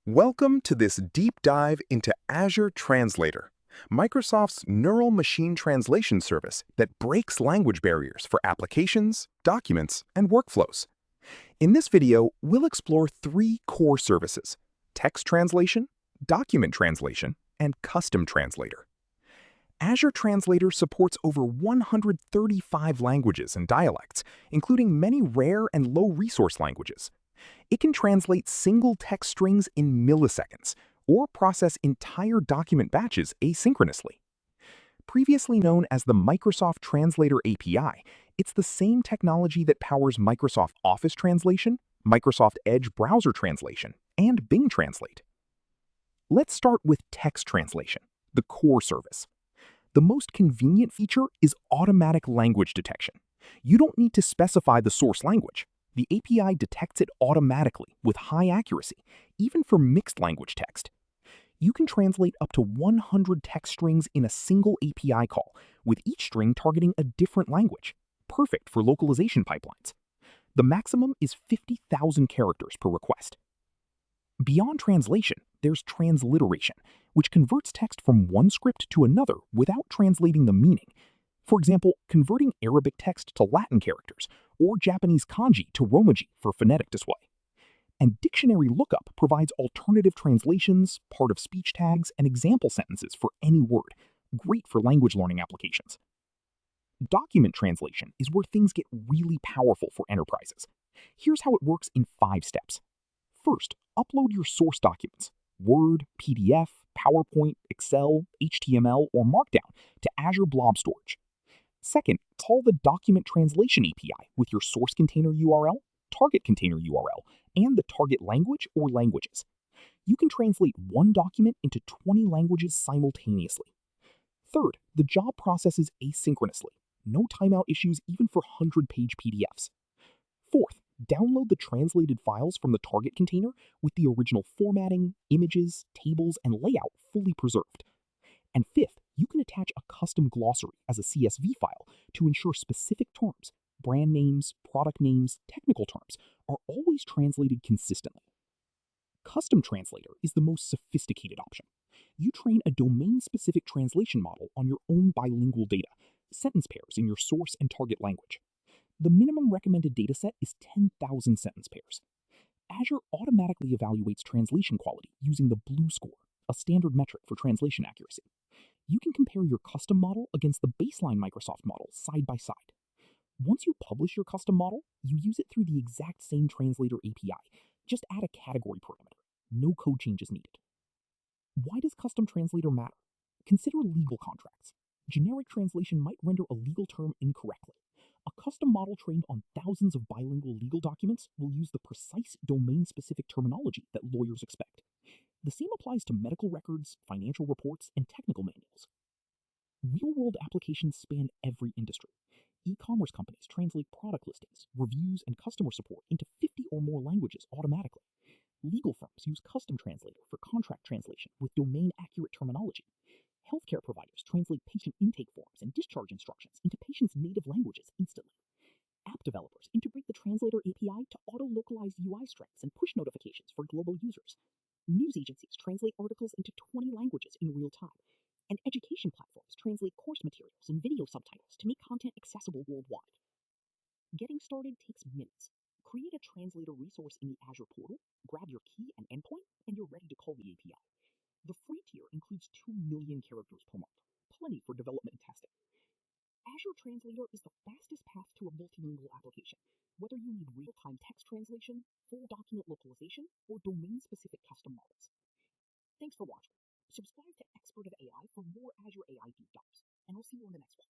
Welcome to this deep dive into Azure Translator, Microsoft's neural machine translation service that breaks language barriers for applications, documents, and workflows. In this video, we'll explore three core services: text translation, document translation, and custom translator. Azure Translator supports over 135 languages and dialects, including many rare and low-resource languages. It can translate single text strings in milliseconds or process entire document batches asynchronously. Previously known as the Microsoft Translator API, it's the same technology that powers Microsoft Office Translation, Microsoft Edge Browser Translation, and Bing Translate. Let's start with text translation, the core service. The most convenient feature is automatic language detection. You don't need to specify the source language. The API detects it automatically with high accuracy, even for mixed language text. You can translate up to 100 text strings in a single API call, with each string targeting a different language, perfect for localization pipelines. The maximum is 50,000 characters per request. Beyond translation, there's transliteration, which converts text from one script to another without translating the meaning. For example, converting Arabic text to Latin characters, or Japanese kanji to Romaji for phonetic display. And dictionary lookup provides alternative translations, part-of-speech tags, and example sentences for any word, great for language learning applications. Document translation is where things get really powerful for enterprises. Here's how it works in 5 steps. First, upload your source documents, Word, PDF, PowerPoint, Excel, HTML, or Markdown, to Azure Blob Storage. Second, call the Document Translation API with your source container URL, target container URL, and the target language or languages. You can translate one document into 20 languages simultaneously. Third, the job processes asynchronously. No timeout issues even for 100-page PDFs. Fourth, download the translated files from the target container with the original formatting, images, tables, and layout fully preserved. And fifth, you can attach a custom glossary as a CSV file to ensure specific terms, brand names, product names, technical terms, are always translated consistently. Custom Translator is the most sophisticated option. You train a domain-specific translation model on your own bilingual data, sentence pairs in your source and target language. The minimum recommended dataset is 10,000 sentence pairs. Azure automatically evaluates translation quality using the Blue score, a standard metric for translation accuracy. You can compare your custom model against the baseline Microsoft model side by side. Once you publish your custom model, you use it through the exact same translator API. Just add a category parameter. No code changes needed. Why does custom translator matter? Consider legal contracts. Generic translation might render a legal term incorrectly. A custom model trained on thousands of bilingual legal documents will use the precise domain-specific terminology that lawyers expect. The same applies to medical records, financial reports, and technical manuals. Real-world applications span every industry. E-commerce companies translate product listings, reviews, and customer support into 50 or more languages automatically. Legal firms use Custom Translator for contract translation with domain-accurate terminology. Healthcare providers translate patient intake forms and discharge instructions into patients' native languages instantly. App developers integrate the Translator API to auto-localize UI strengths and push notifications for global users. News agencies translate articles into 20 languages in real time. And education platforms translate course materials and video subtitles to make content accessible worldwide. Getting started takes minutes. Create a translator resource in the Azure portal, grab your key and endpoint, and you're ready to call the API. The free tier includes 2 million characters per month, plenty for development and testing. Azure Translator is the fastest path to a multilingual application, whether you need real-time text translation, full document localization, or domain-specific custom models. Thanks for watching. Subscribe to Expert of AI for more Azure AI deep dives, and I'll see you on the next one.